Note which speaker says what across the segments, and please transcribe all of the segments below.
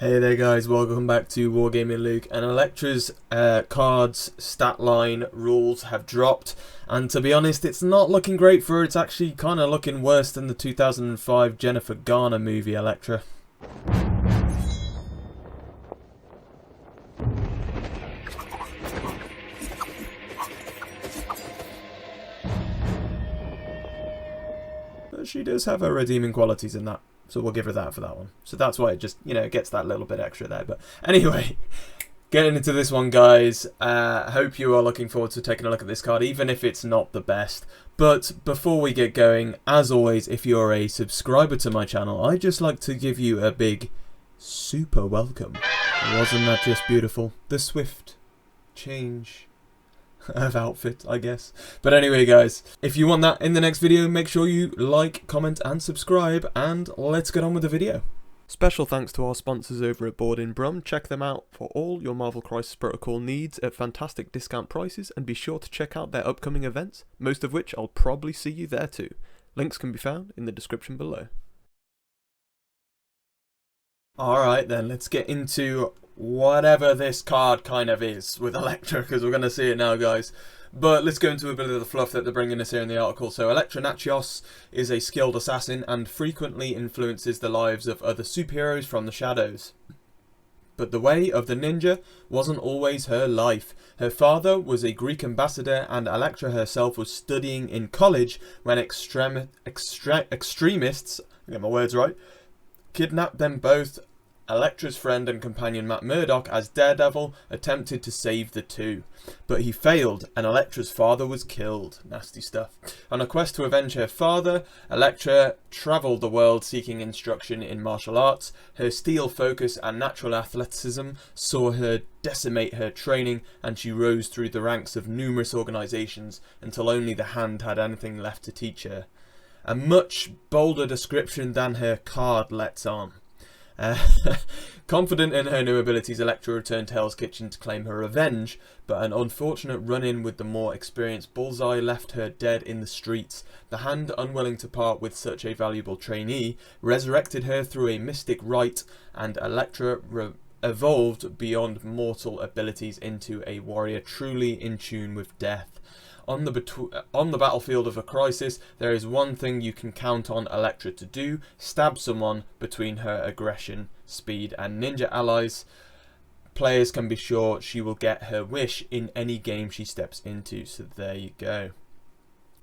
Speaker 1: Hey there guys, welcome back to Wargaming Luke, and Elektra'S cards, stat line, rules have dropped, and to be honest it's not looking great for her. It's actually kind of looking worse than the 2005 Jennifer Garner movie Elektra. But she does have her redeeming qualities in that. So we'll give her that for that one. So that's why it just, gets that little bit extra there. But anyway, getting into this one, guys. Hope you are looking forward to taking a look at this card, even if it's not the best. But before we get going, as always, if you're a subscriber to my channel, I'd just like to give you a big super welcome. Wasn't that just beautiful? The swift change of outfit, I guess. But anyway, guys, if you want that in the next video, make sure you like, comment and subscribe, and let's get on with the video. Special thanks to our sponsors over at Board in Brum. Check them out for all your Marvel Crisis Protocol needs at fantastic discount prices, and be sure to check out their upcoming events, most of which I'll probably see you there too. Links can be found in the description below. Alright then, let's get into whatever this card kind of is with Elektra, because we're going to see it now, guys. But let's go into a bit of the fluff that they're bringing us here in the article. So Elektra'S is a skilled assassin and frequently influences the lives of other superheroes from the shadows. But the way of the ninja wasn't always her life. Her father was a Greek ambassador, and Elektra herself was studying in college when extremists, I get my words right, kidnapped them both. Elektra's friend and companion Matt Murdock as Daredevil attempted to save the two, but he failed and Elektra's father was killed. Nasty stuff. On a quest to avenge her father, Elektra travelled the world seeking instruction in martial arts. Her steel focus and natural athleticism saw her decimate her training, and she rose through the ranks of numerous organisations until only the hand had anything left to teach her. A much bolder description than her card lets on. Confident in her new abilities, Elektra returned to Hell's Kitchen to claim her revenge, but an unfortunate run-in with the more experienced Bullseye left her dead in the streets. The Hand, unwilling to part with such a valuable trainee, resurrected her through a mystic rite, and Elektra evolved beyond mortal abilities into a warrior truly in tune with death. On the battlefield of a crisis, there is one thing you can count on Elektra to do: stab someone between her aggression, speed and ninja allies. Players can be sure she will get her wish in any game she steps into, so there you go.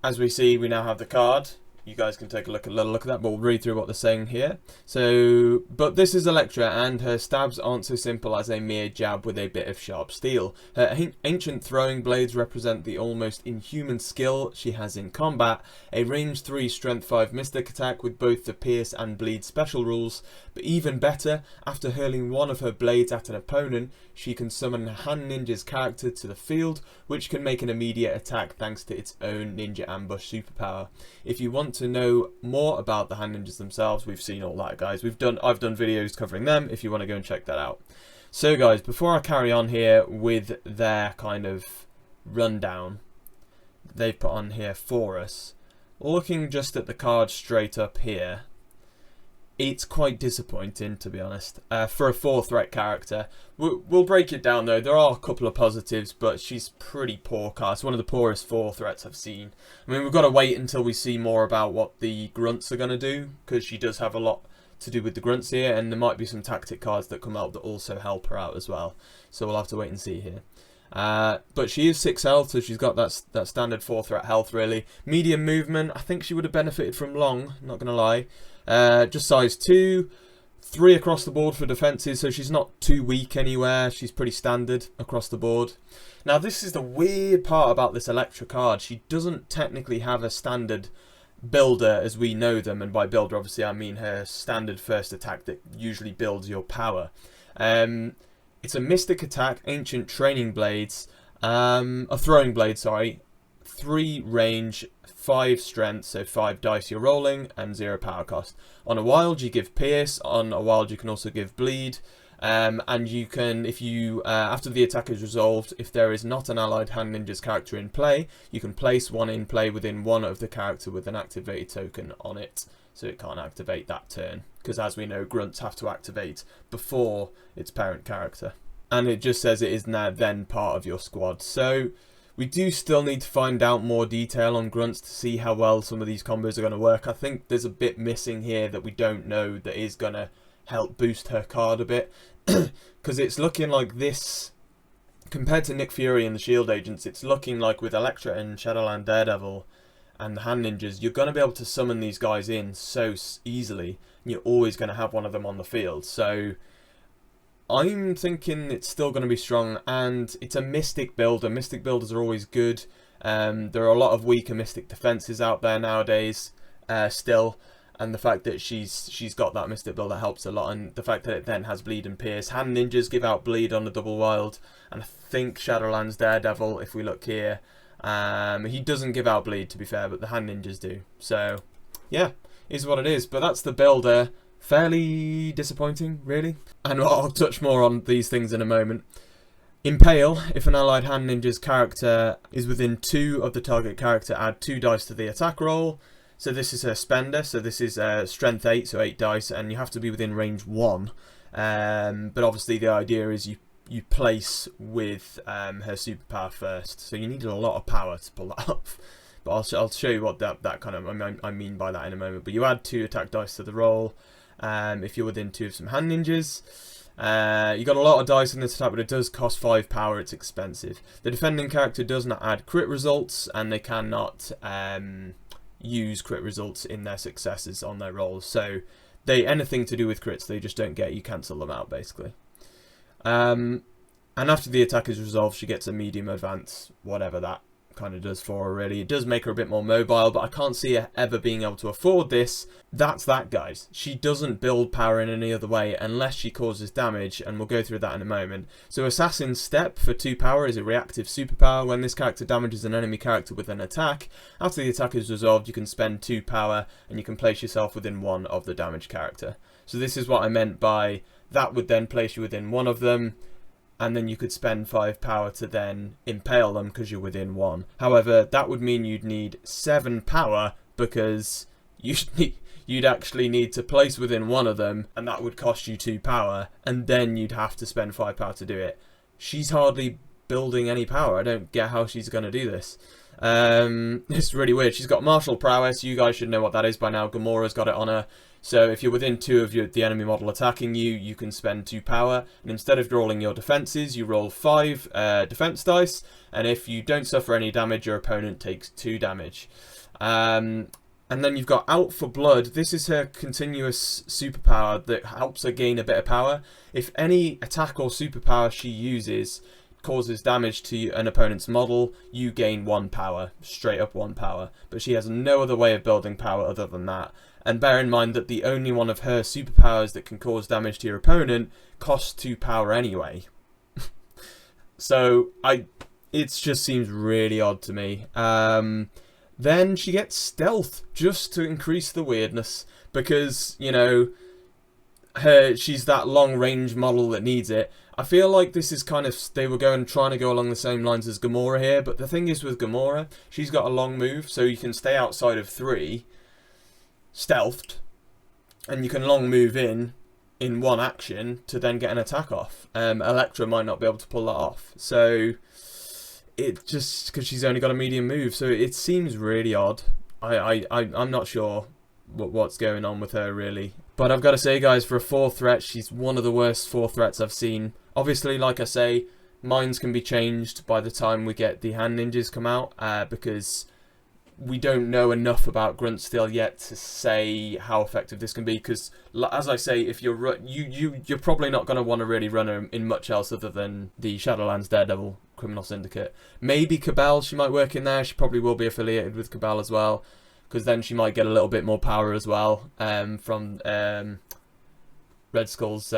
Speaker 1: As we see, we now have the card. You guys can take a little look at that, but we'll read through what they're saying here. So, but this is Elektra, and her stabs aren't so simple as a mere jab with a bit of sharp steel. Her ancient throwing blades represent the almost inhuman skill she has in combat, a range 3 strength 5 mystic attack with both the pierce and bleed special rules, but even better, after hurling one of her blades at an opponent, she can summon Hand Ninja's character to the field, which can make an immediate attack thanks to its own Ninja Ambush superpower. If you want to know more about the Hand Ninjas themselves, we've seen all that, guys. I've done videos covering them if you want to go and check that out. So guys, before I carry on here with their kind of rundown they've put on here for us, looking just at the card straight up here, it's quite disappointing, to be honest, for a 4-threat character. We'll break it down though. There are a couple of positives, but she's pretty poor card. It's one of the poorest 4 threats I've seen. I mean, we've got to wait until we see more about what the grunts are going to do, because she does have a lot to do with the grunts here, and there might be some tactic cards that come out that also help her out as well. So we'll have to wait and see here. But she is 6 health, so she's got that standard 4-threat health really. Medium movement, I think she would have benefited from long, not going to lie. Just size 2, 3 across the board for defences, so she's not too weak anywhere. She's pretty standard across the board. Now this is the weird part about this Elektra card. She doesn't technically have a standard builder as we know them, and by builder obviously I mean her standard first attack that usually builds your power. It's a mystic attack, ancient training blades, a throwing blade, sorry, 3 range, 5 strength, so 5 dice you're rolling, and 0 power cost. On a wild, you give pierce. On a wild, you can also give bleed. And you can, if you, after the attack is resolved, if there is not an allied hand ninja's character in play, you can place one in play within one of the character with an activated token on it, so it can't activate that turn, because as we know, grunts have to activate before its parent character. And it just says it is now then part of your squad. So we do still need to find out more detail on grunts to see how well some of these combos are going to work. I think there's a bit missing here that we don't know that is going to help boost her card a bit, because it's looking like this, compared to Nick Fury and the Shield Agents, it's looking like with Elektra and Shadowland Daredevil and the Hand Ninjas, you're going to be able to summon these guys in so easily, and you're always going to have one of them on the field. So I'm thinking it's still going to be strong, and it's a Mystic builder. Mystic builders are always good. There are a lot of weaker Mystic defenses out there nowadays still. And the fact that she's got that Mystic builder helps a lot, and the fact that it then has bleed and pierce. Hand ninjas give out bleed on the double wild, and I think Shadowlands Daredevil, if we look here, he doesn't give out bleed, to be fair, but the hand ninjas do. So yeah, is what it is. But that's the builder. Fairly disappointing, really. And I'll touch more on these things in a moment. Impale, if an allied hand ninja's character is within 2 of the target character, add 2 dice to the attack roll. So this is her spender, so this is strength 8, so 8 dice, and you have to be within range 1. But obviously the idea is you place with her superpower first, so you need a lot of power to pull that off. But I'll show you what that kind of I mean by that in a moment. But you add 2 attack dice to the roll if you're within 2 of some hand ninjas. You got a lot of dice in this attack, but it does cost 5 power. It's expensive. The defending character does not add crit results, and they cannot use crit results in their successes on their rolls, so anything to do with crits they just don't get, you cancel them out basically. And after the attack is resolved, she gets a medium advance, whatever that kind of does for her really. It does make her a bit more mobile, but I can't see her ever being able to afford this. That's that, guys. She doesn't build power in any other way unless she causes damage, and we'll go through that in a moment. So Assassin's Step for 2 power is a reactive superpower. When this character damages an enemy character with an attack, after the attack is resolved, you can spend 2 power and you can place yourself within 1 of the damaged character. So this is what I meant by that would then place you within 1 of them, and then you could spend 5 power to then impale them because you're within 1. However, that would mean you'd need 7 power because you'd actually need to place within 1 of them, and that would cost you 2 power, and then you'd have to spend 5 power to do it. She's hardly building any power. I don't get how she's going to do this. It's really weird. She's got martial prowess. You guys should know what that is by now. Gamora's got it on her. So if you're within 2 of the enemy model attacking you, you can spend 2 power, and instead of rolling your defenses, you roll 5 defense dice, and if you don't suffer any damage, your opponent takes 2 damage. And then you've got Out for Blood. This is her continuous superpower that helps her gain a bit of power. If any attack or superpower she uses causes damage to an opponent's model, you gain 1 power, straight up 1 power. But she has no other way of building power other than that. And bear in mind that the only one of her superpowers that can cause damage to your opponent costs 2 power anyway. So it just seems really odd to me. Then she gets stealth just to increase the weirdness, because, you know, she's that long range model that needs it. I feel like this is kind of, they were trying to go along the same lines as Gamora here, but the thing is with Gamora, she's got a long move, so you can stay outside of 3 stealthed, and you can long move in 1 action to then get an attack off. Elektra might not be able to pull that off, so it just, because she's only got a medium move, so it seems really odd. I'm not sure what's going on with her really, but I've got to say, guys, for a 4 threat, she's one of the worst 4 threats I've seen. Obviously, like I say, minds can be changed by the time we get the hand ninjas come out, because we don't know enough about grunt still yet to say how effective this can be, because as I say, if you're probably not going to want to really run her in much else other than the Shadowlands Daredevil Criminal Syndicate. Maybe Cabal, she might work in there. She probably will be affiliated with Cabal as well, because then she might get a little bit more power as well from Red Skull's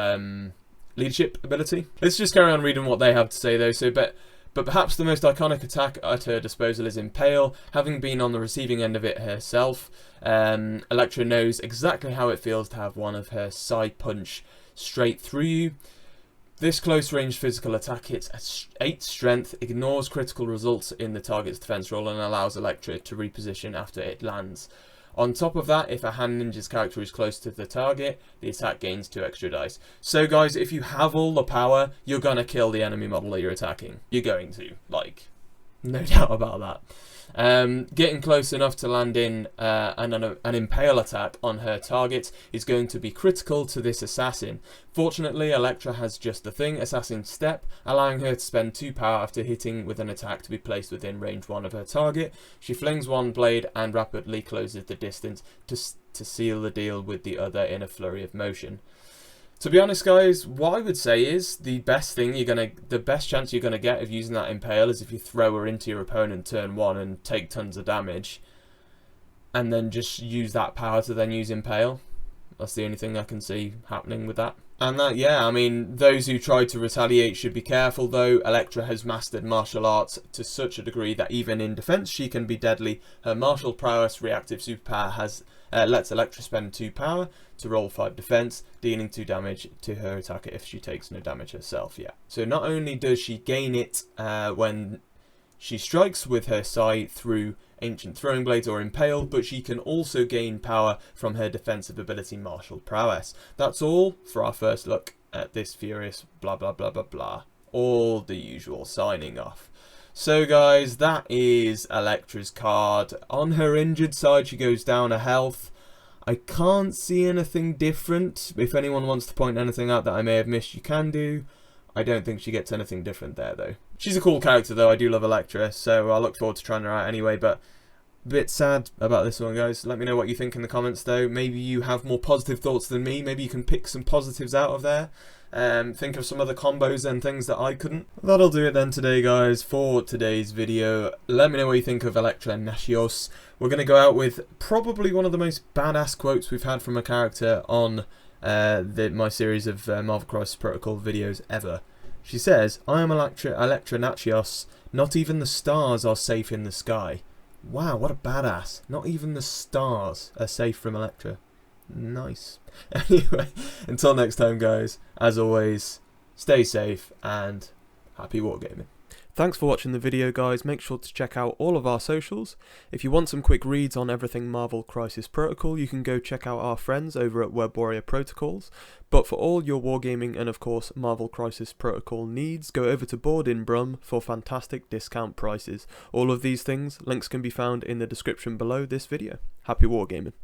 Speaker 1: leadership ability. Let's just carry on reading what they have to say though. So, but But perhaps the most iconic attack at her disposal is Impale. Having been on the receiving end of it herself, Elektra knows exactly how it feels to have one of her side punch straight through you. This close-range physical attack hits at 8 strength, ignores critical results in the target's defense roll, and allows Elektra to reposition after it lands. On top of that, if a hand ninja's character is close to the target, the attack gains 2 extra dice. So guys, if you have all the power, you're gonna kill the enemy model that you're attacking. You're going to, like, no doubt about that. Getting close enough to land in an Impale attack on her target is going to be critical to this assassin. Fortunately, Elektra has just the thing, Assassin Step, allowing her to spend 2 power after hitting with an attack to be placed within range 1 of her target. She flings one blade and rapidly closes the distance to seal the deal with the other in a flurry of motion. To be honest, guys, what I would say is the best chance you're gonna get of using that Impale is if you throw her into your opponent turn 1 and take tons of damage, and then just use that power to then use Impale. That's the only thing I can see happening with that. And that, yeah, I mean, those who try to retaliate should be careful though. Elektra has mastered martial arts to such a degree that even in defense she can be deadly. Her martial prowess reactive superpower lets Elektra spend 2 power to roll 5 defense, dealing 2 damage to her attacker if she takes no damage herself, yeah. So not only does she gain it when she strikes with her sai through Ancient Throwing Blades or Impale, but she can also gain power from her defensive ability Martial Prowess. That's all for our first look at this furious blah blah blah blah blah. All the usual signing off. So guys, that is Elektra's card. On her injured side, she goes down a health. I can't see anything different. If anyone wants to point anything out that I may have missed, you can do. I don't think she gets anything different there, though. She's a cool character, though. I do love Elektra, so I look forward to trying her out anyway, but a bit sad about this one, guys. Let me know what you think in the comments, though. Maybe you have more positive thoughts than me. Maybe you can pick some positives out of there. Think of some other combos and things that I couldn't. That'll do it then today, guys, for today's video. Let me know what you think of Elektra'S. We're going to go out with probably one of the most badass quotes we've had from a character on my series of Marvel Crisis Protocol videos ever. She says, "I am Elektra'S. Not even the stars are safe in the sky." Wow, what a badass. Not even the stars are safe from Elektra. Nice. Anyway, until next time, guys, as always, stay safe and happy wargaming. Thanks for watching the video, guys. Make sure to check out all of our socials. If you want some quick reads on everything Marvel Crisis Protocol, you can go check out our friends over at Web Warrior Protocols. But for all your wargaming and, of course, Marvel Crisis Protocol needs, go over to Board in Brum for fantastic discount prices. All of these things, links can be found in the description below this video. Happy wargaming.